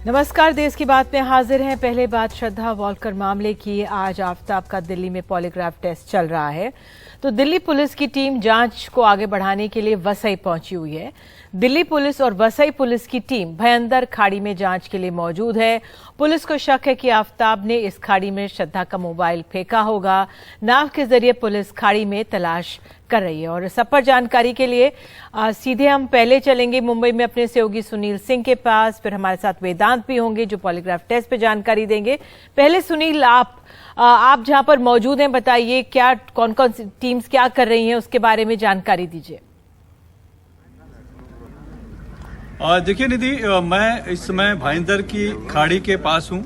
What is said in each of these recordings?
नमस्कार, देश की बात में हाजिर हैं। पहले बात श्रद्धा वॉल्कर मामले की। आज आफताब का दिल्ली में पॉलीग्राफ टेस्ट चल रहा है, तो दिल्ली पुलिस की टीम जांच को आगे बढ़ाने के लिए वसई पहुंची हुई है। दिल्ली पुलिस और वसई पुलिस की टीम भयंदर खाड़ी में जांच के लिए मौजूद है। पुलिस को शक है कि आफताब ने इस खाड़ी में श्रद्धा का मोबाइल फेंका होगा। नाव के जरिए पुलिस खाड़ी में तलाश कर रही है। और सब पर जानकारी के लिए सीधे हम पहले चलेंगे मुंबई में अपने सहयोगी सुनील सिंह के पास, फिर हमारे साथ वेदांत भी होंगे जो पॉलीग्राफ टेस्ट पे जानकारी देंगे। पहले सुनील, आप जहां पर मौजूद हैं, बताइए क्या कौन कौन सी टीम्स क्या कर रही हैं, उसके बारे में जानकारी दीजिए। देखिए निधि, मैं इस समय भाईंदर की खाड़ी के पास हूं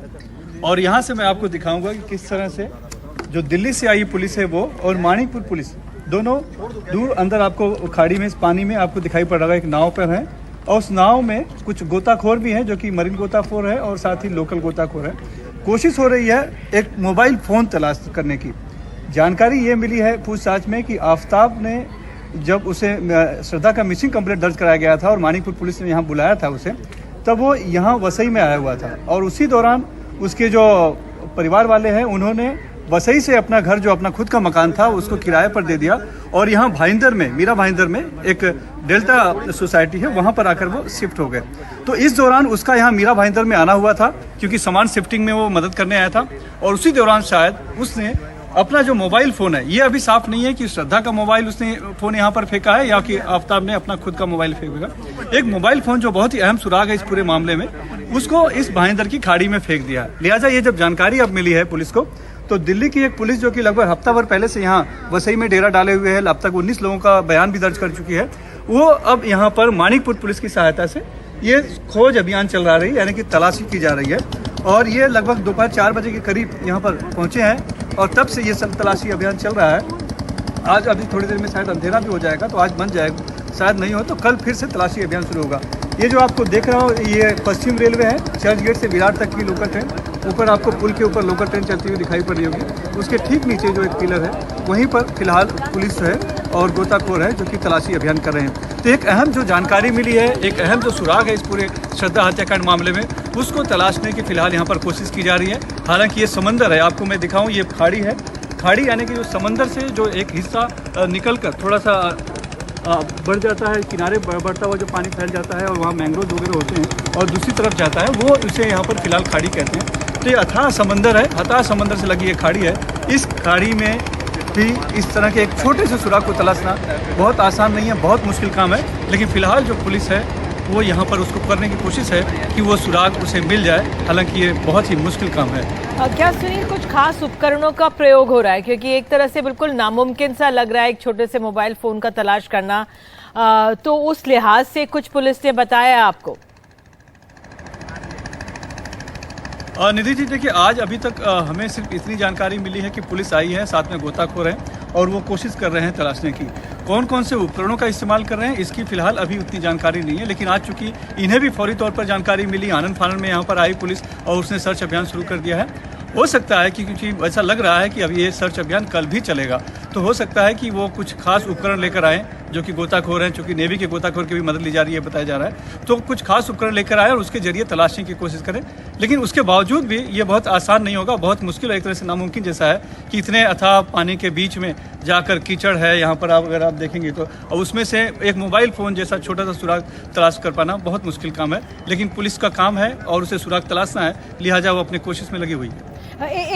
और यहां से मैं आपको दिखाऊंगा कि किस तरह से जो दिल्ली से आई पुलिस है वो और माणिकपुर पुलिस दोनों दूर अंदर आपको खाड़ी में, इस पानी में आपको दिखाई पड़ रहा है। एक नाव पर है और उस नाव में कुछ गोताखोर भी हैं जो कि मरीन गोताखोर है और साथ ही लोकल गोताखोर है। कोशिश हो रही है एक मोबाइल फ़ोन तलाश करने की। जानकारी ये मिली है पूछताछ में कि आफताब ने जब उसे श्रद्धा का मिसिंग कंप्लेंट दर्ज कराया गया था और माणिकपुर पुलिस ने यहाँ बुलाया था उसे, तब वो यहाँ वसई में आया हुआ था और उसी दौरान उसके जो परिवार वाले हैं उन्होंने वसई से अपना घर, जो अपना खुद का मकान था, उसको किराए पर दे दिया और यहाँ भाईंदर में, मीरा भाईंदर में एक डेल्टा सोसाइटी है, वहाँ पर आकर वो शिफ्ट हो गए। तो इस दौरान उसका यहाँ मीरा भाईंदर में आना हुआ था क्योंकि सामान शिफ्टिंग में वो मदद करने आया था और उसी दौरान शायद उसने अपना जो मोबाइल फ़ोन है, ये अभी साफ नहीं है कि श्रद्धा का मोबाइल उसने फ़ोन यहाँ पर फेंका है या कि आफताब ने अपना खुद का मोबाइल फेंका। एक मोबाइल फ़ोन जो बहुत ही अहम सुराग है इस पूरे मामले में, उसको इस भाईंदर की खाड़ी में फेंक दिया। लिहाजा ये जब जानकारी अब मिली है पुलिस को, तो दिल्ली की एक पुलिस जो कि लगभग हफ्ता भर पहले से यहाँ वसई में डेरा डाले हुए है, अब तक 19 लोगों का बयान भी दर्ज कर चुकी है, वो अब यहाँ पर माणिकपुर पुलिस की सहायता से ये खोज अभियान चल रहा है, यानी कि तलाशी की जा रही है। और ये लगभग दोपहर 4 बजे के करीब यहाँ पर पहुँचे हैं और तब से ये तलाशी अभियान चल रहा है। आज अभी थोड़ी देर में शायद अंधेरा भी हो जाएगा, तो आज बन जाएगा, शायद नहीं हो तो कल फिर से तलाशी अभियान शुरू होगा। ये जो आपको देख रहा हूँ, ये पश्चिम रेलवे है, चर्च गेट से विराट तक की लोकल ट्रेन। ऊपर आपको पुल के ऊपर लोकल ट्रेन चलती हुई दिखाई पड़ रही होगी। उसके ठीक नीचे जो एक पिलर है, वहीं पर फिलहाल पुलिस है और गोताखोर है जो कि तलाशी अभियान कर रहे हैं। तो एक अहम जो जानकारी मिली है, एक अहम जो सुराग है इस पूरे श्रद्धा हत्याकांड मामले में, उसको तलाशने की फिलहाल यहाँ पर कोशिश की जा रही है। हालांकि ये समंदर है, आपको मैं दिखाऊँ, ये खाड़ी है। खाड़ी यानी कि जो समंदर से जो एक हिस्सा निकल कर थोड़ा सा बढ़ जाता है, किनारे बढ़ता हुआ जो पानी फैल जाता है और वहाँ मैंग्रोव वगैरह होते हैं और दूसरी तरफ जाता है, वो इसे यहाँ पर फिलहाल खाड़ी कहते हैं। तो ये अथाह समंदर है, अथाह समंदर से लगी ये खाड़ी है। इस खाड़ी में भी इस तरह के एक छोटे से सुराग को तलाशना बहुत आसान नहीं है, बहुत मुश्किल काम है। लेकिन फिलहाल जो पुलिस है वो यहाँ पर उसको करने की कोशिश है कि वो सुराग उसे मिल जाए। हालांकि ये बहुत ही मुश्किल काम है। क्या सुनील, कुछ खास उपकरणों का प्रयोग हो रहा है? क्योंकि एक तरह से बिल्कुल नामुमकिन सा लग रहा है एक छोटे से मोबाइल फोन का तलाश करना, तो उस लिहाज से कुछ पुलिस ने बताया आपको? निधि जी, देखिए, आज अभी तक हमें सिर्फ इतनी जानकारी मिली है कि पुलिस आई है, साथ में गोताखोर हैं और वो कोशिश कर रहे हैं तलाशने की। कौन कौन से उपकरणों का इस्तेमाल कर रहे हैं इसकी फिलहाल अभी उतनी जानकारी नहीं है, लेकिन आज चूंकि इन्हें भी फौरी तौर पर जानकारी मिली, आनन फानन में यहाँ पर आई पुलिस और उसने सर्च अभियान शुरू कर दिया है। हो सकता है कि क्योंकि ऐसा लग रहा है कि अब ये सर्च अभियान कल भी चलेगा, तो हो सकता है कि वो कुछ खास उपकरण लेकर आए जो कि गोताखोर हैं, चूंकि नेवी के गोताखोर की भी मदद ली जा रही है, बताया जा रहा है, तो कुछ खास उपकरण लेकर आए और उसके जरिए तलाशने की कोशिश करें। लेकिन उसके बावजूद भी ये बहुत आसान नहीं होगा, बहुत मुश्किल है, एक तरह से नामुमकिन जैसा है कि इतने अथाह पानी के बीच में जाकर कीचड़ है यहाँ पर, आप अगर आप देखेंगे तो, और उसमें से एक मोबाइल फ़ोन जैसा छोटा सा सुराग तलाश कर पाना बहुत मुश्किल काम है। लेकिन पुलिस का काम है और उसे सुराग तलाशना है, लिहाजा वो अपनी कोशिश में लगी हुई है।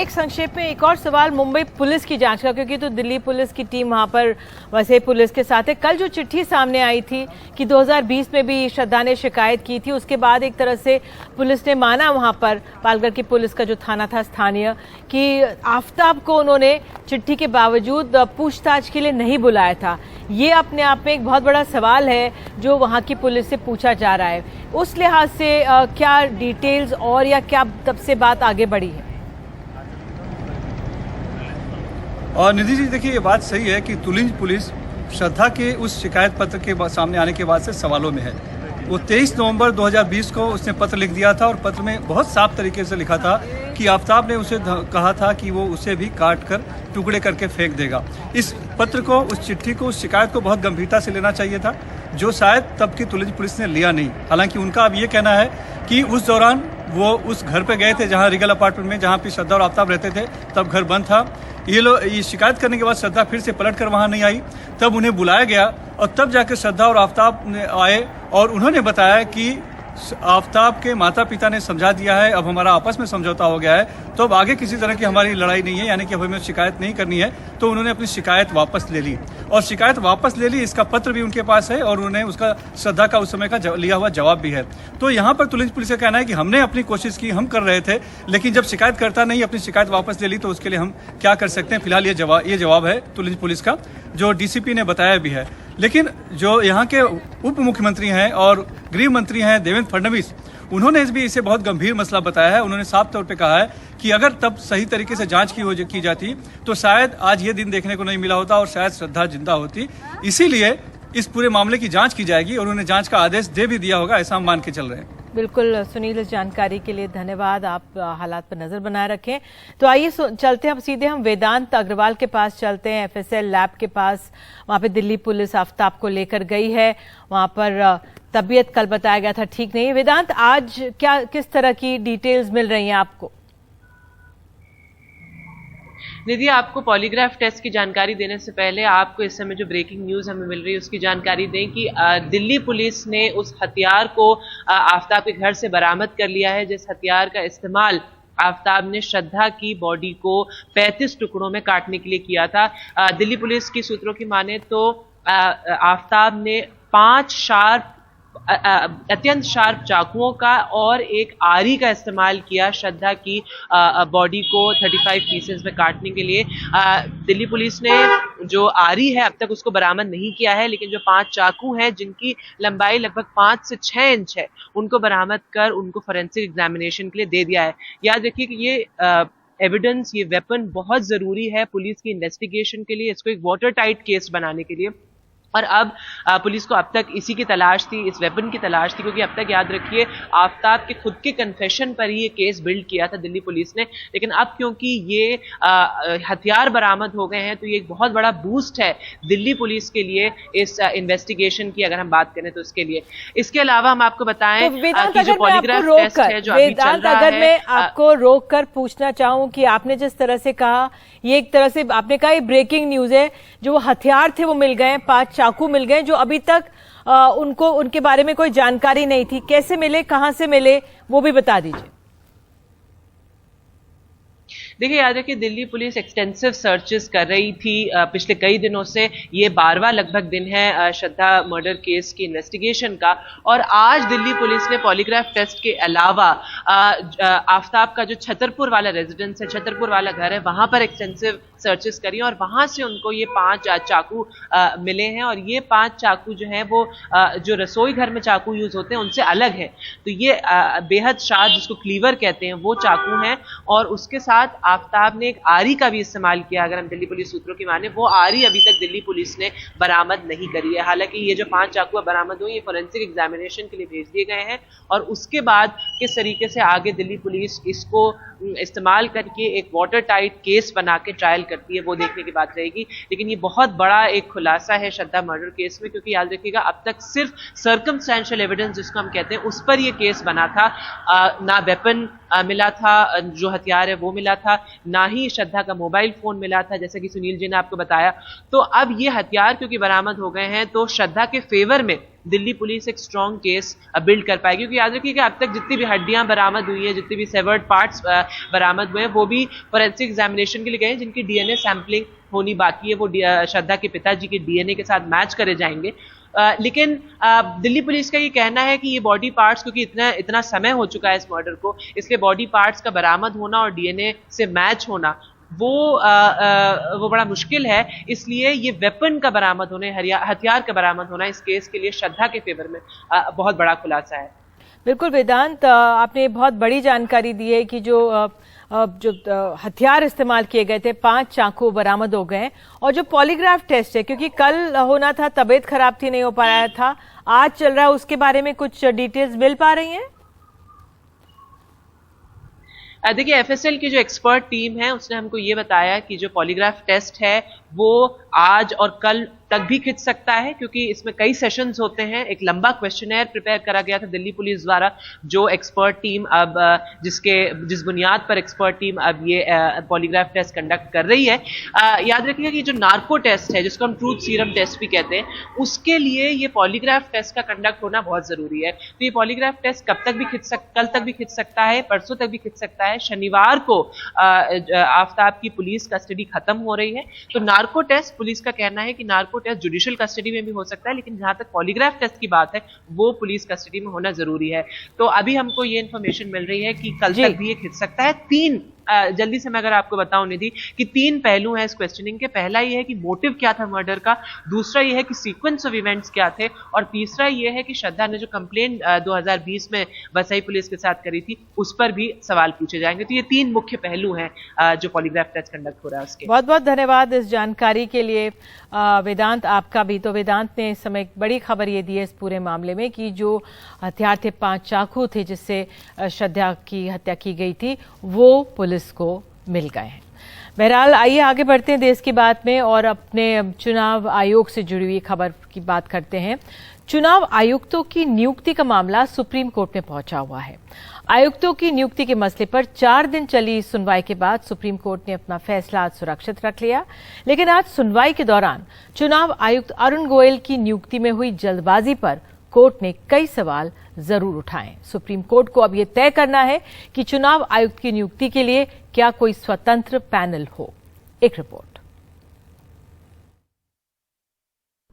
एक संक्षेप में एक और सवाल मुंबई पुलिस की जांच का, क्योंकि तो दिल्ली पुलिस की टीम वहां पर वसई पुलिस के साथ है। कल जो चिट्ठी सामने आई थी कि 2020 में भी श्रद्धा ने शिकायत की थी, उसके बाद एक तरह से पुलिस ने माना, वहां पर पालघर की पुलिस का जो थाना था स्थानीय, कि आफताब को उन्होंने चिट्ठी के बावजूद पूछताछ के लिए नहीं बुलाया था। ये अपने आप में एक बहुत बड़ा सवाल है जो वहां की पुलिस से पूछा जा रहा है। उस लिहाज से क्या डिटेल्स और या क्या तब से बात आगे बढ़ी है? और निधि जी, देखिए, ये बात सही है कि तुलिंज पुलिस श्रद्धा के उस शिकायत पत्र के सामने आने के बाद से सवालों में है। वो 23 नवंबर 2020 को उसने पत्र लिख दिया था और पत्र में बहुत साफ तरीके से लिखा था कि आफताब ने उसे कहा था कि वो उसे भी काट कर टुकड़े करके फेंक देगा। इस पत्र को, उस चिट्ठी को, उस शिकायत को बहुत गंभीरता से लेना चाहिए था, जो शायद तब की तुलिंज पुलिस ने लिया नहीं। हालांकि उनका अब ये कहना है कि उस दौरान वो उस घर पे गए थे जहां रिगल अपार्टमेंट में, जहां पे श्रद्धा और आफ्ताब रहते थे, तब घर बंद था। ये शिकायत करने के बाद श्रद्धा फिर से पलट कर वहां नहीं आई, तब उन्हें बुलाया गया और तब जाकर श्रद्धा और आफ्ताब आए और उन्होंने बताया कि आफ्ताब के माता पिता ने समझा दिया है, अब हमारा आपस में समझौता हो गया है, तो अब आगे किसी तरह की हमारी लड़ाई नहीं है, यानी कि अब हमें शिकायत नहीं करनी है। तो उन्होंने अपनी शिकायत वापस ले ली और शिकायत वापस ले ली, इसका पत्र भी उनके पास है और उन्हें उसका श्रद्धा का उस समय का लिया हुआ जवाब भी है। तो यहाँ पर तुलिंज पुलिस का कहना है कि हमने अपनी कोशिश की, हम कर रहे थे, लेकिन जब शिकायत करता नहीं अपनी शिकायत वापस ले ली तो उसके लिए हम क्या कर सकते हैं। फिलहाल ये जवाब है तुलिंज पुलिस का, जो डीसीपी ने बताया भी है। लेकिन जो यहाँ के उप मुख्यमंत्री हैं और गृह मंत्री हैं देवेंद्र फडणवीस, उन्होंने भी इसे बहुत गंभीर मसला बताया है। उन्होंने साफ तौर पे कहा है कि अगर तब सही तरीके से जांच की जाती तो शायद आज ये दिन देखने को नहीं मिला होता और शायद श्रद्धा जिंदा होती। इसीलिए इस पूरे मामले की जांच की जाएगी और उन्होंने जांच का आदेश दे भी दिया होगा, ऐसा हम मान के चल रहे हैं। बिल्कुल सुनील, इस जानकारी के लिए धन्यवाद। आप हालात पर नजर बनाए रखें। तो आइए चलते हैं, अब सीधे हम वेदांत अग्रवाल के पास चलते हैं, एफएसएल लैब के पास। वहां पे दिल्ली पुलिस आफ्ताब को लेकर गई है। वहां पर तबीयत कल बताया गया था ठीक नहीं। वेदांत, आज किस तरह की डिटेल्स मिल रही हैं आपको? निधि, आपको पॉलीग्राफ टेस्ट की जानकारी देने से पहले आपको इस समय जो ब्रेकिंग न्यूज़ हमें मिल रही है उसकी जानकारी दें कि दिल्ली पुलिस ने उस हथियार को आफ्ताब के घर से बरामद कर लिया है, जिस हथियार का इस्तेमाल आफ्ताब ने श्रद्धा की बॉडी को 35 टुकड़ों में काटने के लिए किया था। दिल्ली पुलिस की सूत्रों की माने तो आफ्ताब ने 5 अत्यंत शार्प चाकुओं का और एक आरी का इस्तेमाल किया श्रद्धा की बॉडी को 35 पीसेस में काटने के लिए। दिल्ली पुलिस ने जो आरी है अब तक उसको बरामद नहीं किया है, लेकिन जो 5 चाकू हैं जिनकी लंबाई लगभग 5 से 6 इंच है, उनको बरामद कर उनको फोरेंसिक एग्जामिनेशन के लिए दे दिया है। याद रखिए कि ये एविडेंस, ये वेपन बहुत जरूरी है पुलिस की इन्वेस्टिगेशन के लिए, इसको एक वाटर टाइट केस बनाने के लिए। और अब पुलिस को अब तक इसी की तलाश थी, इस वेपन की तलाश थी, क्योंकि अब तक याद रखिए आफ्ताब के खुद के कन्फेशन पर ही ये केस बिल्ड किया था दिल्ली पुलिस ने। लेकिन अब क्योंकि ये हथियार बरामद हो गए हैं तो ये एक बहुत बड़ा बूस्ट है दिल्ली पुलिस के लिए इस इन्वेस्टिगेशन की, अगर हम बात करें तो इसके लिए। इसके अलावा हम आपको बताएं कि जो पॉलीग्राफ टेस्ट है जो अभी चल रहा है, मैं आपको रोक कर पूछना चाहूं कि आपने जिस तरह से कहा, ये एक तरह से आपने कहा ये ब्रेकिंग न्यूज है, जो हथियार थे वो मिल गए, 5 चाकू मिल गए, जो अभी तक उनके बारे में कोई जानकारी नहीं थी। कैसे मिले, कहां से मिले, वो भी बता दीजिए। देखिए, याद है कि दिल्ली पुलिस एक्सटेंसिव सर्चेस कर रही थी पिछले कई दिनों से। ये 12वां लगभग दिन है श्रद्धा मर्डर केस की इन्वेस्टिगेशन का, और आज दिल्ली पुलिस ने पॉलीग्राफ टेस्ट के अलावा आफ्ताब का जो छतरपुर वाला रेजिडेंस है, छतरपुर वाला घर है, वहां पर एक्सटेंसिव सर्चेस करी और वहां से उनको ये 5 चाकू मिले हैं। और ये 5 चाकू जो हैं वो जो रसोई घर में चाकू यूज होते हैं उनसे अलग है। तो ये बेहद शार्प, जिसको क्लीवर कहते हैं, वो चाकू हैं। और उसके साथ आफ्ताब ने एक आरी का भी इस्तेमाल किया, अगर हम दिल्ली पुलिस सूत्रों की माने। वो आरी अभी तक दिल्ली पुलिस ने बरामद नहीं करी है। हालांकि ये जो 5 चाकू बरामद हुए, ये फोरेंसिक एग्जामिनेशन के लिए भेज दिए गए हैं और उसके बाद किस तरीके से आगे दिल्ली पुलिस इसको इस्तेमाल करके एक वाटर टाइट केस बना के ट्रायल करती है, वो देखने की बात रहेगी। लेकिन ये बहुत बड़ा एक खुलासा है श्रद्धा मर्डर केस में, क्योंकि याद रखिएगा अब तक सिर्फ सर्कमस्टेंशियल एविडेंस जिसको हम कहते हैं उस पर ये केस बना था। ना वेपन मिला था, जो हथियार है वो मिला था, ना ही श्रद्धा का मोबाइल फोन मिला था, जैसे कि सुनील जी ने आपको बताया। तो अब ये हथियार क्योंकि बरामद हो गए हैं तो श्रद्धा के फेवर में दिल्ली पुलिस एक स्ट्रॉन्ग केस बिल्ड कर पाएगी। क्योंकि याद रखिए कि अब तक जितनी भी हड्डियां बरामद हुई है, जितनी भी सेवर्ड पार्ट्स बरामद हुए हैं, वो भी फोरेंसिक एग्जामिनेशन के लिए गए हैं, जिनकी डीएनए सैंपलिंग होनी बाकी है। वो श्रद्धा के पिताजी के डीएनए के साथ मैच करे जाएंगे। लेकिन दिल्ली पुलिस का ये कहना है कि ये बॉडी पार्ट्स, क्योंकि इतना समय हो चुका है इस मर्डर को, इसलिए बॉडी पार्ट्स का बरामद होना और डीएनए से मैच होना वो बड़ा मुश्किल है। इसलिए ये वेपन का बरामद होने, हथियार का बरामद होना इस केस के लिए श्रद्धा के फेवर में बहुत बड़ा खुलासा है। बिल्कुल वेदांत, आपने बहुत बड़ी जानकारी दी है कि जो हथियार इस्तेमाल किए गए थे, 5 चाकू बरामद हो गए। और जो पॉलीग्राफ टेस्ट है, क्योंकि कल होना था, तबीयत खराब थी, नहीं हो पा रहा था, आज चल रहा है, उसके बारे में कुछ डिटेल्स मिल पा रही हैं? देखिए, एफएसएल की जो एक्सपर्ट टीम है उसने हमको ये बताया कि जो पॉलीग्राफ टेस्ट है वो आज और कल तक भी खिंच सकता है, क्योंकि इसमें कई सेशंस होते हैं। एक लंबा क्वेश्चनेयर प्रिपेयर करा गया था दिल्ली पुलिस द्वारा, जो एक्सपर्ट टीम अब जिस बुनियाद पर एक्सपर्ट टीम अब ये पॉलीग्राफ टेस्ट कंडक्ट कर रही है। याद रखिएगा कि जो नार्को टेस्ट है, जिसको हम ट्रूथ सीरम टेस्ट भी कहते हैं, उसके लिए ये पॉलीग्राफ टेस्ट का कंडक्ट होना बहुत जरूरी है। तो ये पॉलीग्राफ टेस्ट कब तक भी कल तक भी खिंच सकता है, परसों तक भी खिंच सकता है। शनिवार को आफ्ताब की पुलिस कस्टडी खत्म हो रही है, तो नार्को टेस्ट, पुलिस का कहना है कि नार्को टेस्ट जुडिशियल कस्टडी में भी हो सकता है, लेकिन जहां तक पॉलीग्राफ टेस्ट की बात है वो पुलिस कस्टडी में होना जरूरी है। तो अभी हमको ये इन्फॉर्मेशन मिल रही है कि कल तक भी ये खिंच सकता है। जल्दी से मैं अगर आपको बताऊं निधि कि 3 पहलू हैं इस क्वेश्चनिंग के। पहला ये है कि मोटिव क्या था मर्डर का, दूसरा ये है कि सीक्वेंस ऑफ इवेंट्स क्या थे, और तीसरा ये है कि श्रद्धा ने जो कंप्लेंट 2020 में वसई पुलिस के साथ करी थी उस पर भी सवाल पूछे जाएंगे। तो ये 3 मुख्य पहलू हैं जो पॉलीग्राफ टेस्ट कंडक्ट हो रहा है उसके। बहुत बहुत धन्यवाद इस जानकारी के लिए वेदांत, आपका भी। तो वेदांत ने इस समय एक बड़ी खबर ये दी है इस पूरे मामले में कि जो हथियार थे, 5 चाकू थे जिससे श्रद्धा की हत्या की गई थी, वो पुलिस को मिल गए हैं। बहरहाल आइए आगे बढ़ते हैं देश की बात में और अपने चुनाव आयोग से जुड़ी हुई खबर की बात करते हैं। चुनाव आयुक्तों की नियुक्ति का मामला सुप्रीम कोर्ट में पहुंचा हुआ है। आयुक्तों की नियुक्ति के मसले पर 4 दिन चली सुनवाई के बाद सुप्रीम कोर्ट ने अपना फैसला आज सुरक्षित रख लिया, लेकिन आज सुनवाई के दौरान चुनाव आयुक्त अरुण गोयल की नियुक्ति में हुई जल्दबाजी पर कोर्ट ने कई सवाल जरूर उठाए। सुप्रीम कोर्ट को अब यह तय करना है कि चुनाव आयुक्त की नियुक्ति के लिए क्या कोई स्वतंत्र पैनल हो। एक रिपोर्ट।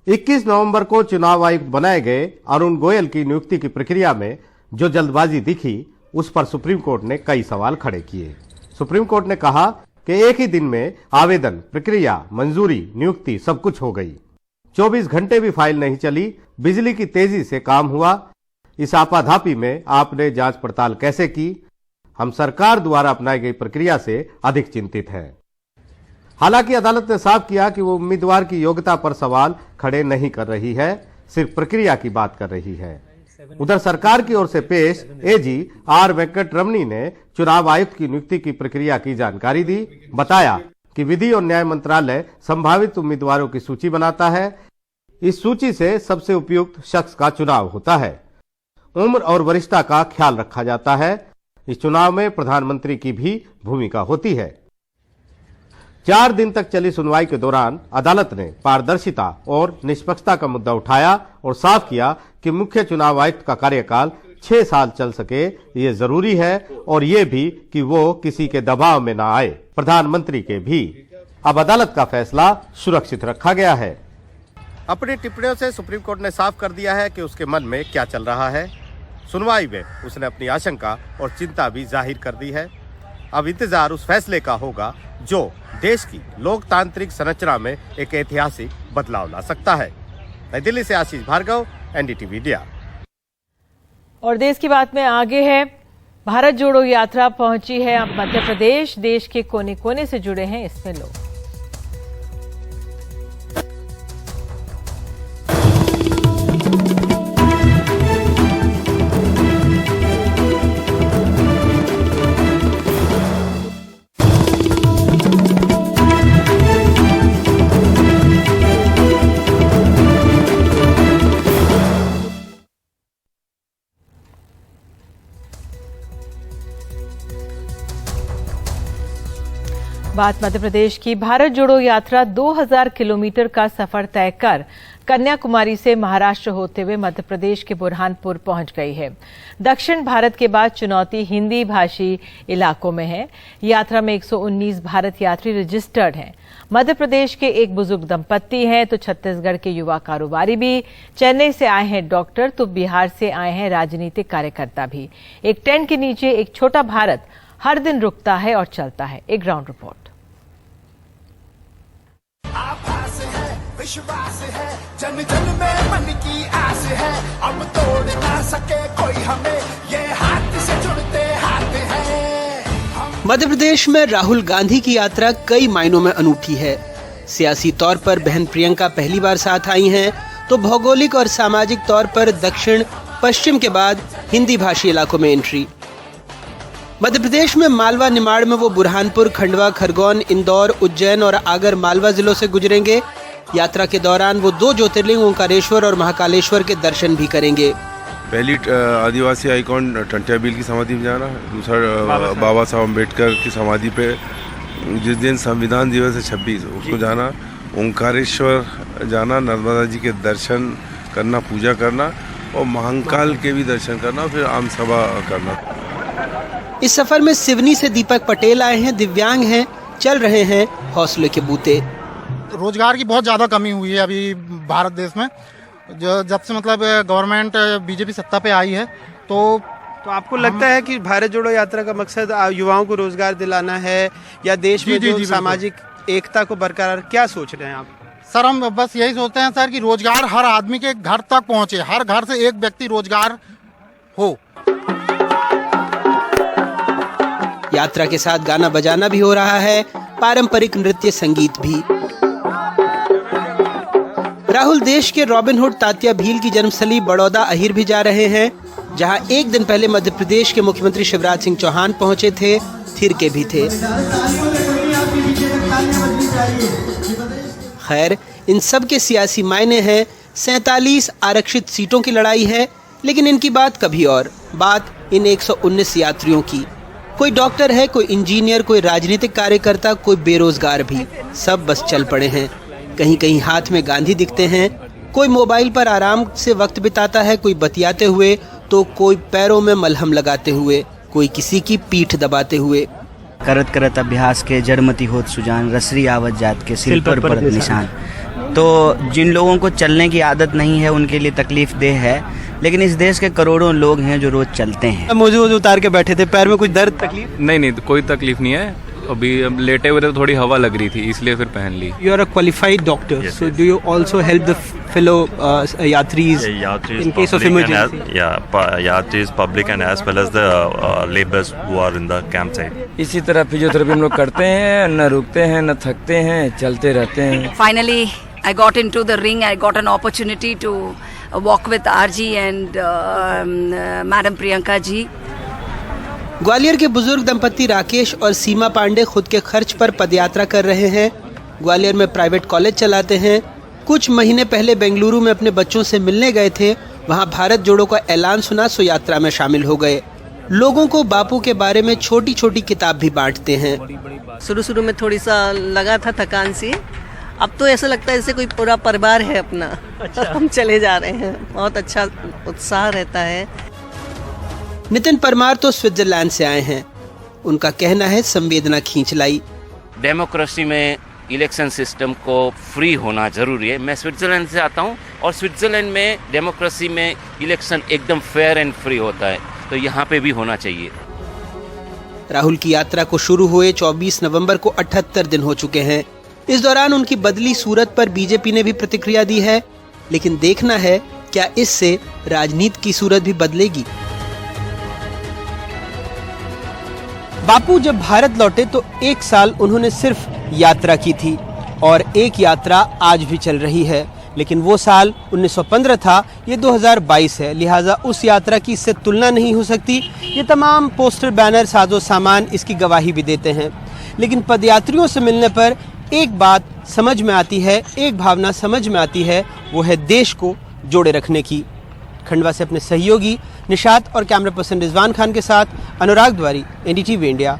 21 नवंबर को चुनाव आयुक्त बनाए गए अरुण गोयल की नियुक्ति की प्रक्रिया में जो जल्दबाजी दिखी, उस पर सुप्रीम कोर्ट ने कई सवाल खड़े किए। सुप्रीम कोर्ट ने कहा कि एक ही दिन में आवेदन, प्रक्रिया, मंजूरी, नियुक्ति सब कुछ हो गई। 24 घंटे भी फाइल नहीं चली, बिजली की तेजी से काम हुआ। इस आपाधापी में आपने जांच पड़ताल कैसे की? हम सरकार द्वारा अपनाई गई प्रक्रिया से अधिक चिंतित हैं। हालांकि अदालत ने साफ किया कि वो उम्मीदवार की योग्यता पर सवाल खड़े नहीं कर रही है, सिर्फ प्रक्रिया की बात कर रही है। उधर सरकार की ओर से पेश एजी आर वेंकट रमणी ने चुनाव आयुक्त की नियुक्ति की प्रक्रिया की जानकारी दी। बताया कि विधि और न्याय मंत्रालय संभावित उम्मीदवारों की सूची बनाता है। इस सूची से सबसे उपयुक्त शख्स का चुनाव होता है। उम्र और वरिष्ठता का ख्याल रखा जाता है। इस चुनाव में प्रधानमंत्री की भी भूमिका होती है। 4 दिन तक चली सुनवाई के दौरान अदालत ने पारदर्शिता और निष्पक्षता का मुद्दा उठाया और साफ किया कि मुख्य चुनाव आयुक्त का कार्यकाल 6 साल चल सके, ये जरूरी है, और ये भी कि वो किसी के दबाव में ना आए, प्रधानमंत्री के भी। अब अदालत का फैसला सुरक्षित रखा गया है। अपनी टिप्पणियों से सुप्रीम कोर्ट ने साफ कर दिया है कि उसके मन में क्या चल रहा है। सुनवाई में उसने अपनी आशंका और चिंता भी जाहिर कर दी है। अब इंतजार उस फैसले का होगा जो देश की लोकतांत्रिक संरचना में एक ऐतिहासिक बदलाव ला सकता है। नई दिल्ली से आशीष भार्गव, एनडीटीवी इंडिया। और देश की बात में आगे है, भारत जोड़ो यात्रा पहुंची है अब मध्य प्रदेश। देश के कोने कोने से जुड़े हैं इसमें लोग। बात मध्य प्रदेश की। भारत जोड़ो यात्रा 2000 किलोमीटर का सफर तय कर कन्याकुमारी से महाराष्ट्र होते हुए मध्य प्रदेश के बुरहानपुर पहुंच गई है। दक्षिण भारत के बाद चुनौती हिंदी भाषी इलाकों में है। यात्रा में 119 भारत यात्री रजिस्टर्ड हैं। मध्य प्रदेश के एक बुजुर्ग दंपत्ति हैं, तो छत्तीसगढ़ के युवा कारोबारी भी, चेन्नई से आए हैं डॉक्टर, तो बिहार से आए हैं राजनीतिक कार्यकर्ता भी। एक टेंट के नीचे एक छोटा भारत हर दिन रुकता है और चलता है। एक ग्राउंड रिपोर्ट। विश्वास है, जन जन में मन की आस है, अब तोड़ ना सके कोई हमें, ये हाथ से जुड़ते हाथ हैं। मध्य प्रदेश में राहुल गांधी की यात्रा कई मायनों में अनूठी है। सियासी तौर पर बहन प्रियंका पहली बार साथ आई हैं, तो भौगोलिक और सामाजिक तौर पर दक्षिण पश्चिम के बाद हिंदी भाषी इलाकों में एंट्री। मध्य प्रदेश में मालवा निमाड़ में वो बुरहानपुर, खंडवा, खरगोन, इंदौर, उज्जैन और आगर मालवा जिलों से गुजरेंगे। यात्रा के दौरान वो 2 ज्योतिर्लिंग ओंकारेश्वर और महाकालेश्वर के दर्शन भी करेंगे। पहली आदिवासी आइकॉन टंट्याबिल की समाधि पे जाना, दूसरा बाबा साहब अम्बेडकर की समाधि पे जिस दिन संविधान दिवस है 26 उसको जाना, ओंकारेश्वर जाना, नर्मदा जी के दर्शन करना, पूजा करना और महाकाल के भी दर्शन करना, फिर आम सभा करना। इस सफर में सिवनी से दीपक पटेल आए हैं, दिव्यांग हैं, चल रहे हैं हौसले के बूते। रोजगार की बहुत ज़्यादा कमी हुई है अभी भारत देश में, जब से मतलब गवर्नमेंट बीजेपी सत्ता पे आई है। तो आपको लगता है कि भारत जोड़ो यात्रा का मकसद युवाओं को रोजगार दिलाना है या देश में जो सामाजिक एकता को बरकरार, क्या सोच रहे हैं आप? सर हम बस यही सोचते हैं सर कि रोजगार हर आदमी के घर तक पहुंचे, हर घर से एक व्यक्ति रोजगार हो। यात्रा के साथ गाना बजाना भी हो रहा है, पारंपरिक नृत्य संगीत भी। राहुल देश के रॉबिनहुड तात्या भील की जन्मस्थली बड़ौदा अहिर भी जा रहे हैं, जहां एक दिन पहले मध्य प्रदेश के मुख्यमंत्री शिवराज सिंह चौहान पहुंचे थे, थिरके भी थे। खैर, इन सब के सियासी मायने हैं। 47 आरक्षित सीटों की लड़ाई है, लेकिन इनकी बात कभी और, बात इन 119 यात्रियों की। कोई डॉक्टर है, कोई इंजीनियर, कोई राजनीतिक कार्यकर्ता, कोई बेरोजगार भी, सब बस चल पड़े हैं। कहीं कहीं हाथ में गांधी दिखते हैं, कोई मोबाइल पर आराम से वक्त बिताता है, कोई बतियाते हुए, तो कोई पैरों में मलहम लगाते हुए, कोई किसी की पीठ दबाते हुए। करत करत अभ्यास के जड़मती होत सुजान, रसरी आवत जात के सिर पर पड़त निशान। तो जिन लोगों को चलने की आदत नहीं है उनके लिए तकलीफ देह है, लेकिन इस देश के करोड़ों लोग हैं जो रोज चलते हैं। मोजे उतार के बैठे थे, पैर में कुछ दर्द, तकलीफ? नहीं, कोई तकलीफ नहीं है। अभी लेटे हुए थे तो थोड़ी हवा लग रही थी, इसलिए फिर पहन ली। You are a qualified doctor, so do you also help the fellow yatris in case of emergency? Yatris, public and as well as the laborers who are in the campsite. इसी तरह फिजियोथेरेपी हम लोग करते हैं, न रुकते हैं, न थकते हैं, चलते रहते हैं। Finally, I got into the ring. I got an opportunity to walk with RG and Madam Priyanka ji. Gwalior के बुजुर्ग दंपति राकेश और सीमा पांडे खुद के खर्च पर पदयात्रा कर रहे हैं। ग्वालियर में प्राइवेट कॉलेज चलाते हैं। कुछ महीने पहले बेंगलुरु में अपने बच्चों से मिलने गए थे, वहां भारत जोड़ो का ऐलान सुना, सो यात्रा में शामिल हो गए। लोगों को बापू के बारे में छोटी छोटी किताब भी बांटते हैं। शुरू में थोड़ी सा लगा था थकान सी, अब तो ऐसा लगता है जैसे कोई पूरा परिवार है अपना। अच्छा। हम चले जा रहे हैं, बहुत अच्छा उत्साह रहता है। नितिन परमार तो स्विट्जरलैंड से आए हैं। उनका कहना है संवेदना खींच लाई। डेमोक्रेसी में इलेक्शन सिस्टम को फ्री होना जरूरी है। मैं स्विट्जरलैंड से आता हूं और स्विट्जरलैंड में डेमोक्रेसी में इलेक्शन एकदम फेयर एंड फ्री होता है, तो यहाँ पे भी होना चाहिए। राहुल की यात्रा को शुरू हुए 24 नवंबर को 78 दिन हो चुके हैं। इस दौरान उनकी बदली सूरत पर बीजेपी ने भी प्रतिक्रिया दी है, लेकिन देखना है क्या इससे राजनीति की सूरत भी बदलेगी। बापू जब भारत लौटे तो 1 साल उन्होंने सिर्फ यात्रा की थी और एक यात्रा आज भी चल रही है, लेकिन वो साल 1915 था, ये 2022 है, लिहाजा उस यात्रा की इससे तुलना नहीं हो सकती। ये तमाम पोस्टर, बैनर, साजो सामान इसकी गवाही भी देते हैं। लेकिन पदयात्रियों से मिलने पर एक बात समझ में आती है, एक भावना समझ में आती है, वो है देश को जोड़े रखने की। खंडवा से अपने सहयोगी निशात और कैमरा पर्सन रिजवान खान के साथ अनुराग द्वारी, एनडीटीवी इंडिया।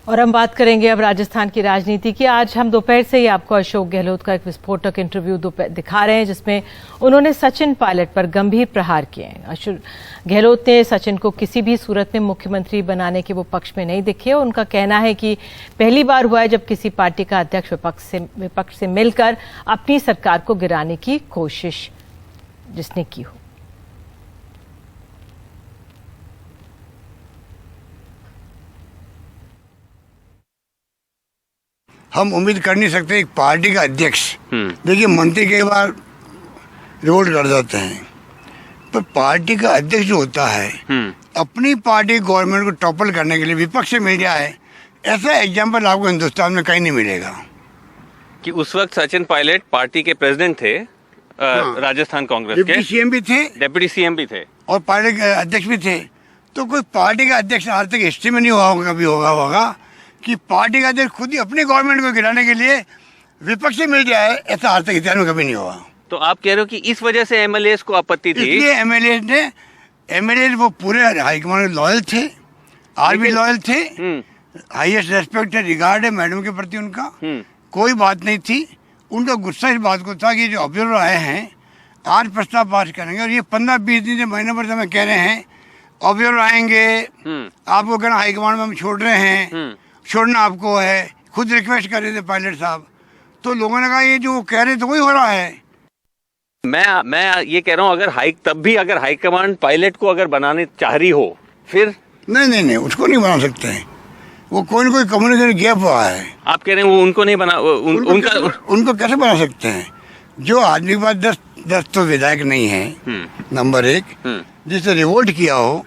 और हम बात करेंगे अब राजस्थान की राजनीति की। आज हम दोपहर से ही आपको अशोक गहलोत का एक विस्फोटक इंटरव्यू दिखा रहे हैं, जिसमें उन्होंने सचिन पायलट पर गंभीर प्रहार किए हैं। अशोक गहलोत ने सचिन को किसी भी सूरत में मुख्यमंत्री बनाने के वो पक्ष में नहीं दिखे। उनका कहना है कि पहली बार हुआ है जब किसी पार्टी का अध्यक्ष विपक्ष से मिलकर अपनी सरकार को गिराने की कोशिश जिसने की हो। हम उम्मीद कर नहीं सकते एक पार्टी का अध्यक्ष, देखिए मंत्री कई बार रिवोल्ट कर जाते हैं, पर पार्टी का अध्यक्ष जो होता है अपनी पार्टी गवर्नमेंट को टॉपल करने के लिए विपक्ष से मिल जाए, ऐसा एग्जाम्पल आपको हिंदुस्तान में कहीं नहीं मिलेगा। कि उस वक्त सचिन पायलट पार्टी के प्रेसिडेंट थे, राजस्थान कांग्रेस के, डिप्टी सीएम भी थे और पार्टी के अध्यक्ष भी थे। तो कोई पार्टी का अध्यक्ष आज तक हिस्ट्री में नहीं हुआ होगा, कभी होगा कि पार्टी का अध्यक्ष खुद ही अपनी गवर्नमेंट को गिराने के लिए विपक्ष से मिल जाए, ऐसा आज तक इतिहास में कभी नहीं हुआ। तो आप कह रहे हो कि इस वजह से एमएलए को आपत्ति थी? इसलिए एमएलए वो पूरे हाईकमान लॉयल थे, आज भी लॉयल थे, हाईएस्ट रेस्पेक्ट है, रिगार्ड है मैडम के प्रति उनका, कोई बात नहीं थी। उनका गुस्सा इस बात को था कि जो ऑब्जर्वर आए हैं आज प्रस्ताव पास करेंगे, और ये 15-20 दिन से महीने भर से हमें कह रहे हैं ऑब्जर्वर आएंगे, आपको कहना हाईकमान में हम छोड़ रहे हैं, छोड़ना आपको है, खुद रिक्वेस्ट कर रहे थे पायलट साहब। तो लोगों ने कहा ये जो कह रहे थे वही हो रहा है। मैं ये कह रहा हूँ अगर हाईकमांड पायलट को अगर बनाने चाह रही हो फिर नहीं उसको नहीं बना सकते हैं, वो कोई न कोई कम्युनिकेशन गैप हुआ है। आप कह रहे हैं वो उनको नहीं बना उनको कैसे बना सकते हैं? जो आदमी के पास 10 तो विधायक नहीं है, नंबर 1, जिससे रिवोल्ट किया हो,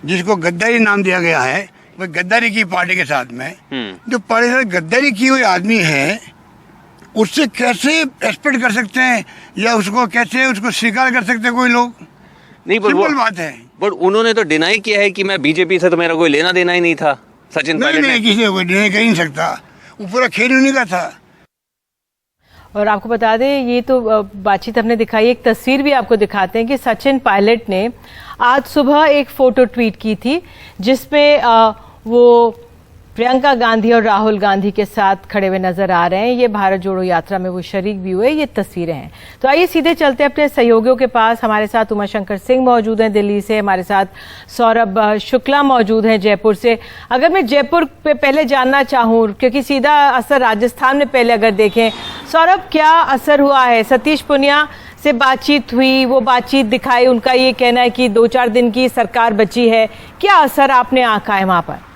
जिसको गद्दारी नाम दिया गया है, वो गद्दारी की पार्टी के साथ में, जो पार्टी के साथ गद्दारी की हुई आदमी है, उससे कैसे एक्सपेक्ट कर सकते हैं या उसको कैसे उसको स्वीकार कर सकते हैं कोई लोग? नहीं, सिंपल बात है। बट उन्होंने तो डिनाई किया है कि मैं बीजेपी से तो मेरा कोई लेना देना ही नहीं था। सचिन पायलट नहीं, किसी को डिनाई कर ही नहीं सकता, वो पूरा खेल उन्हीं का था। और आपको बता दें, ये तो बातचीत हमने दिखाई, एक तस्वीर भी आपको दिखाते हैं कि सचिन पायलट ने आज सुबह एक फोटो ट्वीट की थी जिसमें वो प्रियंका गांधी और राहुल गांधी के साथ खड़े हुए नजर आ रहे हैं। ये भारत जोड़ो यात्रा में वो शरीक भी हुए, ये तस्वीरें हैं। तो आइए सीधे चलते हैं अपने सहयोगियों के पास। हमारे साथ उमाशंकर सिंह मौजूद हैं दिल्ली से, हमारे साथ सौरभ शुक्ला मौजूद हैं जयपुर से। अगर मैं जयपुर पे पहले जानना चाहूँ, क्योंकि सीधा असर राजस्थान में पहले अगर देखें, सौरभ क्या असर हुआ है? सतीश पुनिया से बातचीत हुई, वो बातचीत दिखाई, उनका ये कहना है कि 2-4 दिन की सरकार बची है, क्या असर आपने आंका है वहां पर?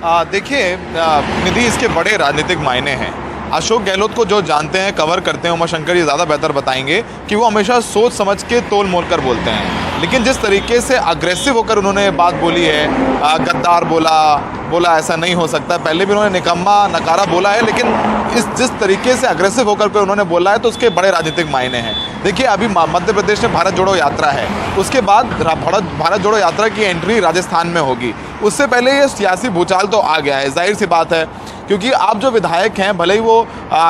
देखिए निधि, इसके बड़े राजनीतिक मायने हैं। अशोक गहलोत को जो जानते हैं, कवर करते हैं, उमाशंकर ये ज़्यादा बेहतर बताएंगे कि वो हमेशा सोच समझ के तोल मोल कर बोलते हैं। लेकिन जिस तरीके से अग्रेसिव होकर उन्होंने बात बोली है, गद्दार बोला ऐसा नहीं हो सकता, पहले भी उन्होंने निकम्मा नकारा बोला है, लेकिन जिस तरीके से अग्रेसिव होकर के उन्होंने बोला है तो उसके बड़े राजनीतिक मायने हैं। देखिए, अभी मध्य प्रदेश में भारत जोड़ो यात्रा है, उसके बाद भारत जोड़ो यात्रा की एंट्री राजस्थान में होगी। उससे पहले ये सियासी भूचाल तो आ गया है, जाहिर सी बात है, क्योंकि आप जो विधायक हैं, भले ही वो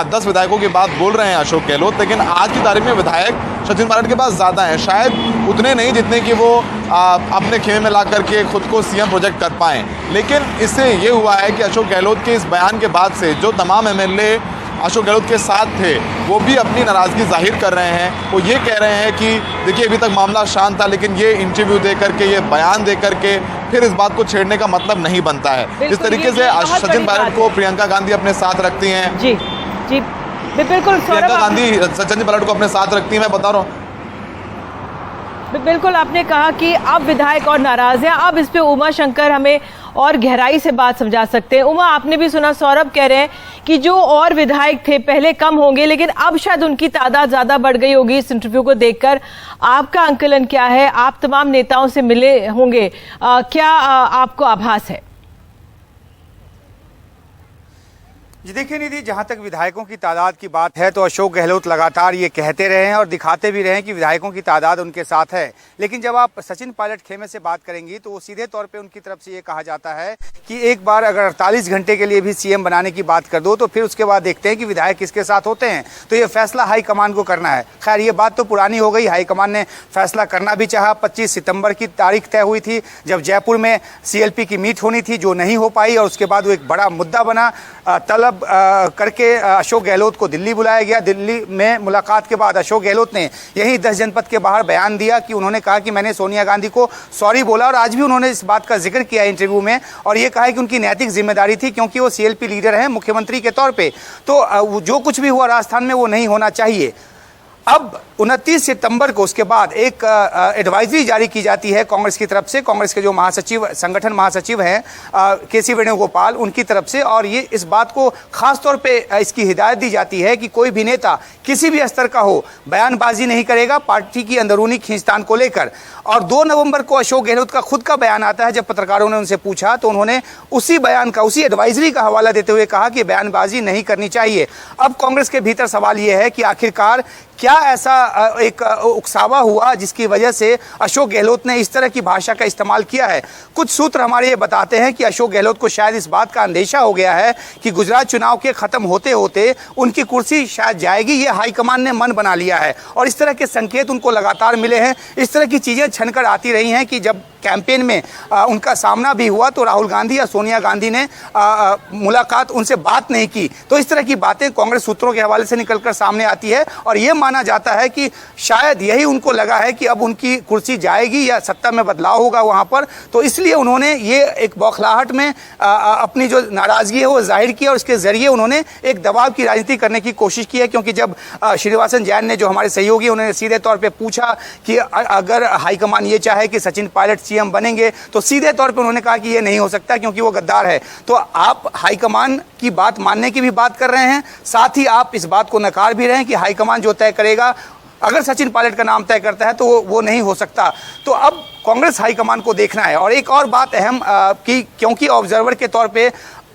10 विधायकों की बात बोल रहे हैं अशोक गहलोत, लेकिन आज की तारीख में विधायक सचिन पायलट के पास ज़्यादा हैं, शायद उतने नहीं जितने कि वो अपने खेमे में ला करके खुद को सीएम प्रोजेक्ट कर पाएँ। लेकिन इससे ये हुआ है कि अशोक गहलोत के इस बयान के बाद से जो तमाम एमएलए अशोक गहलोत के साथ थे वो भी अपनी नाराज़गी जाहिर कर रहे हैं। वो ये कह रहे हैं कि देखिए, अभी तक मामला शांत था, लेकिन ये इंटरव्यू दे करके, ये बयान दे करके फिर इस बात को छेड़ने का मतलब नहीं बनता है। जिस तरीके से सचिन पायलट को प्रियंका गांधी अपने साथ रखती हैं, जी बिल्कुल, प्रियंका गांधी सचिन पायलट को अपने साथ रखती हैं, मैं बता रहा हूँ। बिल्कुल, आपने कहा कि अब विधायक और नाराज हैं। अब इस पे उमाशंकर हमें और गहराई से बात समझा सकते हैं। उमा, आपने भी सुना, सौरभ कह रहे हैं कि जो और विधायक थे पहले कम होंगे, लेकिन अब शायद उनकी तादाद ज्यादा बढ़ गई होगी इस इंटरव्यू को देखकर। आपका आंकलन क्या है? आप तमाम नेताओं से मिले होंगे, क्या आपको आभास है? जी देखिए निधि, जहां तक विधायकों की तादाद की बात है तो अशोक गहलोत लगातार ये कहते रहे हैं और दिखाते भी रहे हैं कि विधायकों की तादाद उनके साथ है। लेकिन जब आप सचिन पायलट खेमे से बात करेंगी तो वो सीधे तौर पे उनकी तरफ से ये कहा जाता है कि एक बार अगर 48 घंटे के लिए भी सीएम बनाने की बात कर दो तो फिर उसके बाद देखते हैं कि विधायक किसके साथ होते हैं। तो ये फैसला हाईकमान को करना है। खैर, ये बात तो पुरानी हो गई, हाईकमान ने फैसला करना भी चाहा। 25 सितंबर की तारीख तय हुई थी जब जयपुर में CLP की मीट होनी थी, जो नहीं हो पाई, और उसके बाद वो एक बड़ा मुद्दा बना। तलब करके अशोक गहलोत को दिल्ली बुलाया गया। दिल्ली में मुलाकात के बाद अशोक गहलोत ने यही 10 जनपद के बाहर बयान दिया कि उन्होंने कहा कि मैंने सोनिया गांधी को सॉरी बोला, और आज भी उन्होंने इस बात का जिक्र किया इंटरव्यू में, और ये कहा कि उनकी नैतिक जिम्मेदारी थी क्योंकि वो CLP लीडर हैं मुख्यमंत्री के तौर पे। तो जो कुछ भी हुआ राजस्थान में वो नहीं होना चाहिए। अब 29 सितंबर को उसके बाद एक एडवाइजरी जारी की जाती है कांग्रेस की तरफ से, कांग्रेस के जो महासचिव, संगठन महासचिव हैं KC वेणुगोपाल, उनकी तरफ से, और ये इस बात को खास तौर पे इसकी हिदायत दी जाती है कि कोई भी नेता किसी भी स्तर का हो बयानबाजी नहीं करेगा पार्टी की अंदरूनी खींचतान को लेकर। और 2 नवंबर को अशोक गहलोत का खुद का बयान आता है। जब पत्रकारों ने उनसे पूछा तो उन्होंने उसी बयान का, उसी एडवाइजरी का हवाला देते हुए कहा कि बयानबाजी नहीं करनी चाहिए। अब कांग्रेस के भीतर सवाल यह है कि आखिरकार क्या ऐसा एक उकसावा हुआ जिसकी वजह से अशोक गहलोत ने इस तरह की भाषा का इस्तेमाल किया है। कुछ सूत्र हमारे ये बताते हैं कि अशोक गहलोत को शायद इस बात का अंदेशा हो गया है कि गुजरात चुनाव के खत्म होते होते उनकी कुर्सी शायद जाएगी, ये हाईकमान ने मन बना लिया है और इस तरह के संकेत उनको लगातार मिले हैं। इस तरह की चीजें छनकर आती रही हैं कि जब कैंपेन में उनका सामना भी हुआ तो राहुल गांधी या सोनिया गांधी ने मुलाकात उनसे बात नहीं की। तो इस तरह की बातें कांग्रेस सूत्रों के हवाले से निकलकर सामने आती है और यह माना जाता है कि शायद यही उनको लगा है कि अब उनकी कुर्सी जाएगी या सत्ता में बदलाव होगा वहां पर, तो इसलिए उन्होंने ये एक बौखलाहट में अपनी जो नाराजगी है वो जाहिर की और उसके जरिए उन्होंने एक दबाव की राजनीति करने की कोशिश की है। क्योंकि जब श्रीनिवासन जैन ने, जो हमारे सहयोगी, उन्होंने सीधे तौर पर पूछा कि अगर हाईकमान ये चाहे कि सचिन पायलट सीएम बनेंगे, तो सीधे तौर पे उन्होंने कहा कि ये नहीं हो सकता क्योंकि वो गद्दार है। तो आप हाईकमान की बात मानने की भी बात कर रहे हैं, साथ ही आप इस बात को नकार भी रहे हैं कि हाईकमान जो तय करेगा, अगर सचिन पायलट का नाम तय करता है तो वो नहीं हो सकता। तो अब कांग्रेस हाईकमान को देखना है। और एक और बात अहम कि क्योंकि ऑब्जर्वर के तौर पे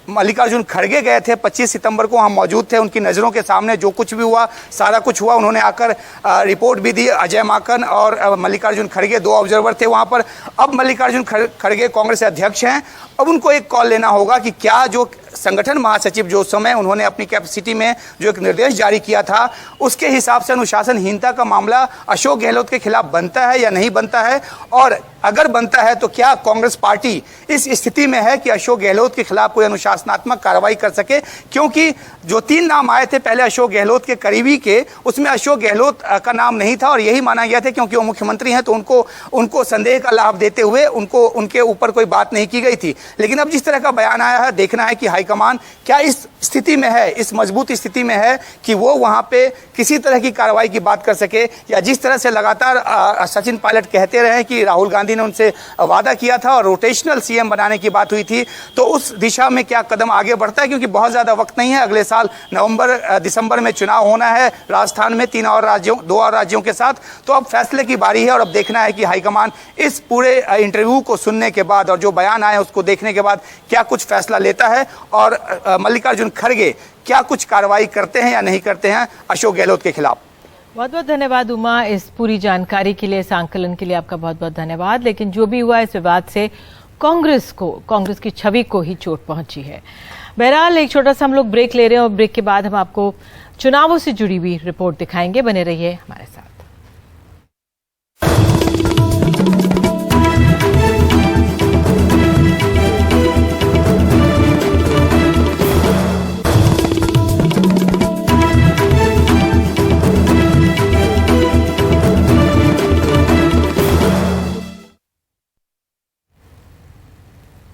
मल्लिकार्जुन खड़गे गए थे, 25 सितंबर को हम मौजूद थे, उनकी नज़रों के सामने जो कुछ भी हुआ सारा कुछ हुआ, उन्होंने आकर रिपोर्ट भी दी। अजय माकन और मल्लिकार्जुन खड़गे 2 ऑब्जर्वर थे वहाँ पर। अब मल्लिकार्जुन खड़गे कांग्रेस अध्यक्ष हैं, अब उनको एक कॉल लेना होगा कि क्या जो संगठन महासचिव जो समय उन्होंने अपनी कैपेसिटी में जो एक निर्देश जारी किया था, उसके हिसाब से अनुशासनहीनता का मामला अशोक गहलोत के खिलाफ बनता है या नहीं बनता है, और अगर बनता है तो क्या कांग्रेस पार्टी इस स्थिति में है कि अशोक गहलोत के खिलाफ कोई अनुशासनात्मक कार्रवाई कर सके। क्योंकि जो 3 नाम आए थे पहले अशोक गहलोत के करीबी के, उसमें अशोक गहलोत का नाम नहीं था और यही माना गया था क्योंकि वो मुख्यमंत्री हैं तो उनको संदेह का लाभ देते हुए उनके ऊपर कोई बात नहीं की गई थी। लेकिन अब जिस तरह का बयान आया है, देखना है कि हाईकमान क्या इस स्थिति में है, इस मजबूत स्थिति में है कि वो वहां पे किसी तरह की कार्रवाई की बात कर सके, या जिस तरह से लगातार सचिन पायलट कहते रहे कि राहुल गांधी ने उनसे वादा किया था और रोटेशनल सीएम बनाने की बात हुई थी, तो उस दिशा में क्या कदम आगे बढ़ता है। क्योंकि बहुत ज्यादा वक्त नहीं है, अगले साल नवंबर-दिसंबर में चुनाव होना है राजस्थान में 2 और राज्यों के साथ। तो अब फैसले की बारी है और अब देखना है कि हाईकमान इस पूरे इंटरव्यू को सुनने के बाद और जो बयान आए उसको देखने के बाद क्या कुछ फैसला लेता है और मल्लिकार्जुन खड़गे क्या कुछ कार्रवाई करते हैं या नहीं करते हैं अशोक गहलोत के खिलाफ। बहुत बहुत धन्यवाद उमा, इस पूरी जानकारी के लिए, इस आंकलन के लिए आपका बहुत बहुत धन्यवाद। लेकिन जो भी हुआ, इस विवाद से कांग्रेस की छवि को ही चोट पहुंची है। बहरहाल एक छोटा सा हम लोग ब्रेक ले रहे हैं और ब्रेक के बाद हम आपको चुनावों से जुड़ी हुई रिपोर्ट दिखाएंगे। बने रहिए हमारे साथ।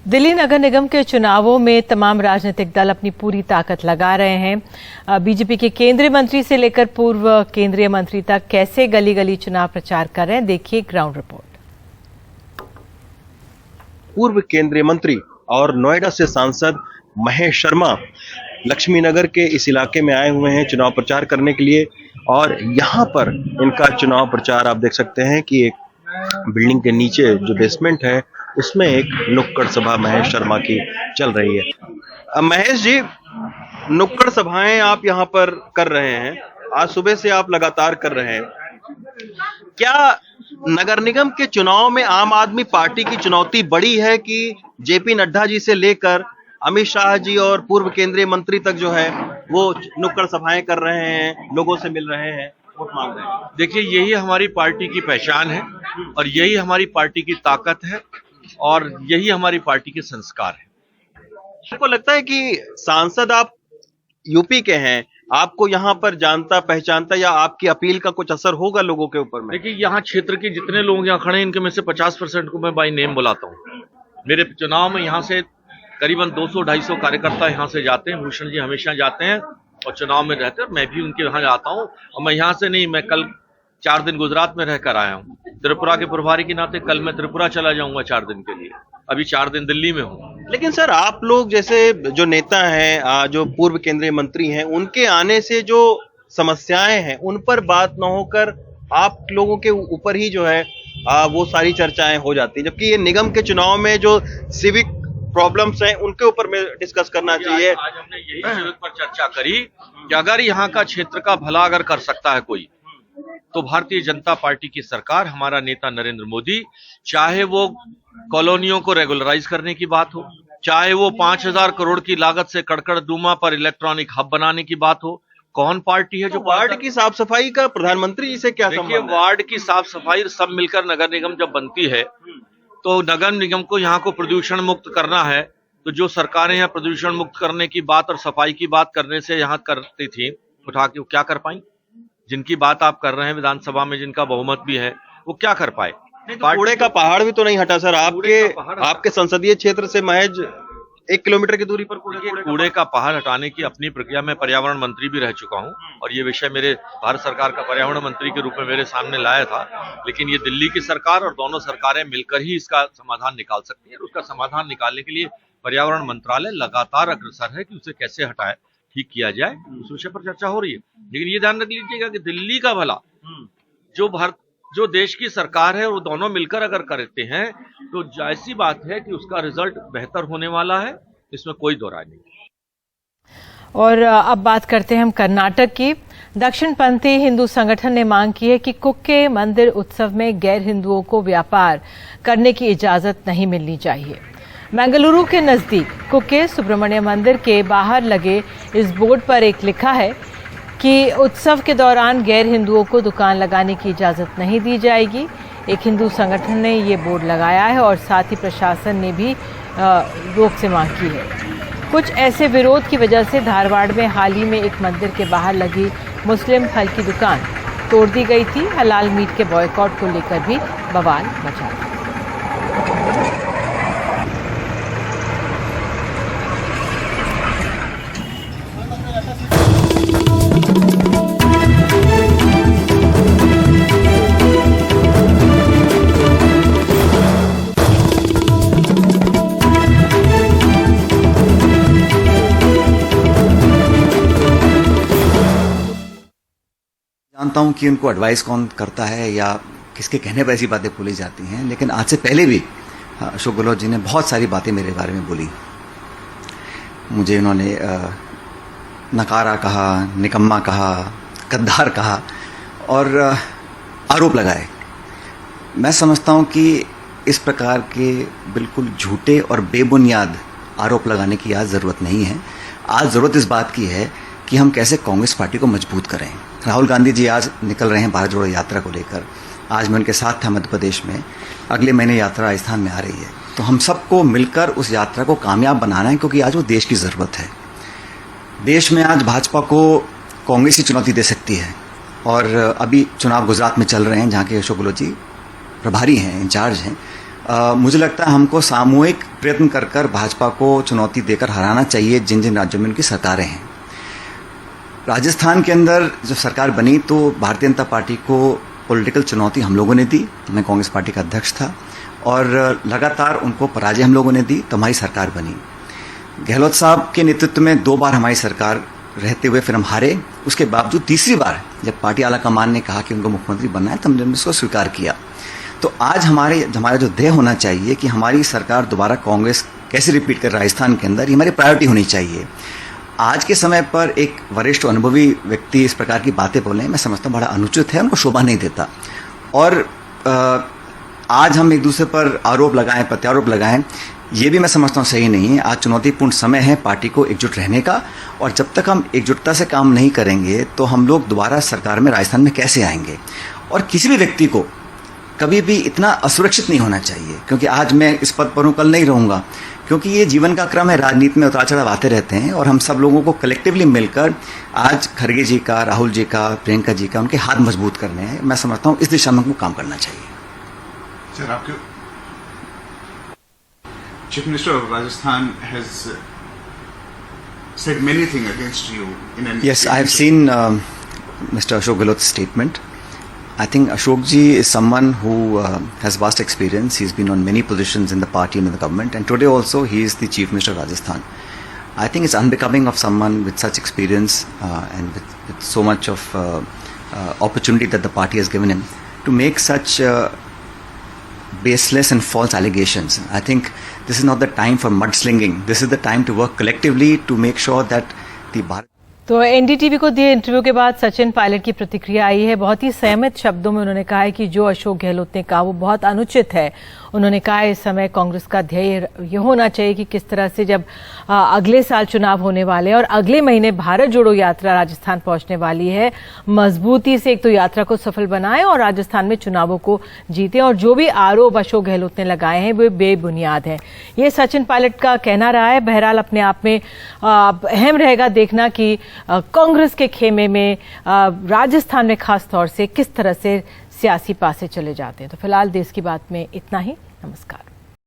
दिल्ली नगर निगम के चुनावों में तमाम राजनीतिक दल अपनी पूरी ताकत लगा रहे हैं। बीजेपी के केंद्रीय मंत्री से लेकर पूर्व केंद्रीय मंत्री तक कैसे गली गली चुनाव प्रचार कर रहे हैं, देखिए ग्राउंड रिपोर्ट। पूर्व केंद्रीय मंत्री और नोएडा से सांसद महेश शर्मा लक्ष्मी नगर के इस इलाके में आए हुए हैं चुनाव प्रचार करने के लिए, और यहाँ पर इनका चुनाव प्रचार आप देख सकते हैं कि एक बिल्डिंग के नीचे जो बेसमेंट है उसमें एक नुक्कड़ सभा महेश शर्मा की चल रही है। अब महेश जी, नुक्कड़ सभाएं आप यहाँ पर कर रहे हैं, आज सुबह से आप लगातार कर रहे हैं, क्या नगर निगम के चुनाव में आम आदमी पार्टी की चुनौती बड़ी है कि जेपी नड्डा जी से लेकर अमित शाह जी और पूर्व केंद्रीय मंत्री तक जो है वो नुक्कड़ सभाएं कर रहे हैं, लोगों से मिल रहे हैं, वोट मांग रहे हैं? देखिए, यही हमारी पार्टी की पहचान है और यही हमारी पार्टी की ताकत है और यही हमारी पार्टी के संस्कार है। आपको लगता है कि सांसद आप यूपी के हैं, आपको यहाँ पर जानता पहचानता, या आपकी अपील का कुछ असर होगा लोगों के ऊपर में? देखिए, यहाँ क्षेत्र के जितने लोग यहाँ खड़े हैं इनके में से 50% को मैं बाय नेम बुलाता हूँ। मेरे चुनाव में यहाँ से करीबन 200-250 कार्यकर्ता यहाँ से जाते हैं। भूषण जी हमेशा जाते हैं और चुनाव में रहते हैं, मैं भी उनके यहाँ जाता हूँ। और मैं यहाँ से नहीं, मैं कल 4 दिन गुजरात में रहकर आया हूँ। त्रिपुरा के प्रभारी के नाते कल मैं त्रिपुरा चला जाऊंगा 4 दिन के लिए, अभी 4 दिन दिल्ली में हूँ। लेकिन सर, आप लोग जैसे जो नेता हैं, जो पूर्व केंद्रीय मंत्री हैं, उनके आने से जो समस्याएं हैं उन पर बात न होकर आप लोगों के ऊपर ही जो है वो सारी चर्चाएं हो जाती है, जबकि ये निगम के चुनाव में जो सिविक प्रॉब्लम्स हैं उनके ऊपर में डिस्कस करना चाहिए। आज हमने यही सिविक पर चर्चा करी कि अगर यहाँ का क्षेत्र का भला अगर कर सकता है कोई, तो भारतीय जनता पार्टी की सरकार, हमारा नेता नरेंद्र मोदी, चाहे वो कॉलोनियों को रेगुलराइज करने की बात हो, चाहे वो 5,000 करोड़ की लागत से कड़कड़दुमा पर इलेक्ट्रॉनिक हब बनाने की बात हो, कौन पार्टी है जो वार्ड की साफ सफाई का प्रधानमंत्री जी से क्या देखिए, संबंध है? वार्ड की साफ सफाई सब मिलकर नगर निगम जब बनती है तो नगर निगम को यहाँ को प्रदूषण मुक्त करना है, तो जो सरकारें यहाँ प्रदूषण मुक्त करने की बात और सफाई की बात करने से यहाँ करती थी, उठा के वो क्या कर पाई? जिनकी बात आप कर रहे हैं विधानसभा में, जिनका बहुमत भी है, वो क्या कर पाए? कूड़े का पहाड़ भी तो नहीं हटा सर, आपके संसदीय क्षेत्र से महज 1 किलोमीटर की दूरी पर कूड़े का पहाड़ हटाने की अपनी प्रक्रिया में पर्यावरण मंत्री भी रह चुका हूं और ये विषय मेरे भारत सरकार का पर्यावरण मंत्री के रूप में मेरे सामने लाया था, लेकिन ये दिल्ली की सरकार और दोनों सरकारें मिलकर ही इसका समाधान निकाल सकती है। उसका समाधान निकालने के लिए पर्यावरण मंत्रालय लगातार अग्रसर है कि उसे कैसे हटाए, ठीक किया जाए, उस विषय पर चर्चा हो रही है। लेकिन ये ध्यान रख लीजिएगा कि दिल्ली का भला जो देश की सरकार है वो दोनों मिलकर अगर करते हैं तो ऐसी बात है कि उसका रिजल्ट बेहतर होने वाला है, इसमें कोई दो राय नहीं। और अब बात करते हैं हम कर्नाटक की। दक्षिणपंथी हिंदू संगठन ने मांग की है कि कुक्के मंदिर उत्सव में गैर हिंदुओं को व्यापार करने की इजाजत नहीं मिलनी चाहिए। बेंगलुरु के नजदीक कुक्के सुब्रमण्य मंदिर के बाहर लगे इस बोर्ड पर एक लिखा है कि उत्सव के दौरान गैर हिंदुओं को दुकान लगाने की इजाजत नहीं दी जाएगी। एक हिंदू संगठन ने ये बोर्ड लगाया है और साथ ही प्रशासन ने भी रोक से मांग की है। कुछ ऐसे विरोध की वजह से धारवाड़ में हाल ही में एक मंदिर के बाहर लगी मुस्लिम फल की दुकान तोड़ दी गई थी। हलाल मीट के बॉयकॉट को लेकर भी बवाल मचा था। जानता हूं कि उनको एडवाइस कौन करता है या किसके कहने पर ऐसी बातें बोली जाती हैं, लेकिन आज से पहले भी अशोक गहलोत जी ने बहुत सारी बातें मेरे बारे में बोली। मुझे उन्होंने नकारा कहा, निकम्मा कहा, गद्दार कहा और आरोप लगाए। मैं समझता हूं कि इस प्रकार के बिल्कुल झूठे और बेबुनियाद आरोप लगाने की आज ज़रूरत नहीं है। आज ज़रूरत इस बात की है कि हम कैसे कांग्रेस पार्टी को मजबूत करें। राहुल गांधी जी आज निकल रहे हैं भारत जोड़ो यात्रा को लेकर। आज मैं उनके साथ था मध्य प्रदेश में, अगले महीने यात्रा राजस्थान में आ रही है। तो हम सबको मिलकर उस यात्रा को कामयाब बनाना है, क्योंकि आज वो देश की ज़रूरत है। देश में आज भाजपा को कांग्रेस ही चुनौती दे सकती है और अभी चुनाव गुजरात में चल रहे हैं जहाँ के अशोक गहलोत जी प्रभारी हैं, इंचार्ज हैं। मुझे लगता है हमको सामूहिक प्रयत्न कर कर भाजपा को चुनौती देकर हराना चाहिए जिन जिन राज्यों में उनकी सरकारें हैं। राजस्थान के अंदर जब सरकार बनी तो भारतीय जनता पार्टी को पॉलिटिकल चुनौती हम लोगों ने दी। मैं कांग्रेस पार्टी का अध्यक्ष था और लगातार उनको पराजय हम लोगों ने दी, तो हमारी सरकार बनी। गहलोत साहब के नेतृत्व में 2 बार हमारी सरकार रहते हुए फिर हम हारे। उसके बावजूद तीसरी बार जब पार्टी आला कमान ने कहा कि उनको मुख्यमंत्री बनना है, तो हमने उसको स्वीकार किया। तो आज हमारा जो ध्येय होना चाहिए कि हमारी सरकार दोबारा कांग्रेस कैसे रिपीट कर राजस्थान के अंदर, ये हमारी प्रायोरिटी होनी चाहिए। आज के समय पर एक वरिष्ठ अनुभवी व्यक्ति इस प्रकार की बातें बोले, मैं समझता हूँ बड़ा अनुचित है, उनको शोभा नहीं देता। और आज हम एक दूसरे पर आरोप लगाएं, प्रत्यारोप लगाएं, ये भी मैं समझता हूँ सही नहीं है। आज चुनौतीपूर्ण समय है पार्टी को एकजुट रहने का, और जब तक हम एकजुटता से काम नहीं करेंगे तो हम लोग दोबारा सरकार में राजस्थान में कैसे आएंगे। और किसी भी व्यक्ति को कभी भी इतना असुरक्षित नहीं होना चाहिए, क्योंकि आज मैं इस पद पर हूँ, कल नहीं रहूँगा, क्योंकि ये जीवन का क्रम है। राजनीति में उतार चढ़ाव आते रहते हैं और हम सब लोगों को कलेक्टिवली मिलकर आज खड़गे जी का, राहुल जी का, प्रियंका जी का, उनके हाथ मजबूत करने हैं। मैं समझता हूँ इस दिशा में हमको काम करना चाहिए। सर, आपके chief minister of Rajasthan has said many things against you in an Yes, I have seen Mr. Ashok Gehlot's statement. I think Ashok ji is someone who has vast experience. He's been on many positions in the party and in the government, and today also he is the Chief Minister of Rajasthan. I think it's unbecoming of someone with such experience and with so much of opportunity that the party has given him to make such baseless and false allegations. I think this is not the time for mudslinging. This is the time to work collectively to make sure that the Bharat तो NDTV को दिए interview के बाद सचिन पायलट की प्रतिक्रिया आई है। बहुत ही संयमित शब्दों में उन्होंने कहा है कि जो अशोक गहलोत ने कहा वो बहुत अनुचित है। उन्होंने कहा इस समय कांग्रेस का ध्येय ये होना चाहिए कि किस तरह से जब अगले साल चुनाव होने वाले हैं और अगले महीने भारत जोड़ो यात्रा राजस्थान पहुंचने वाली है, मजबूती से एक तो यात्रा को सफल बनाएं और राजस्थान में चुनावों को जीतें। और जो भी आरोप अशोक गहलोत ने लगाए हैं वो बेबुनियाद हैं, ये सचिन पायलट का कहना रहा है। बहरहाल अपने आप में अहम रहेगा देखना कि कांग्रेस के खेमे में राजस्थान में खास तौर से किस तरह से सियासी पासे चले जाते हैं। तो फिलहाल देश की बात में इतना ही। नमस्कार।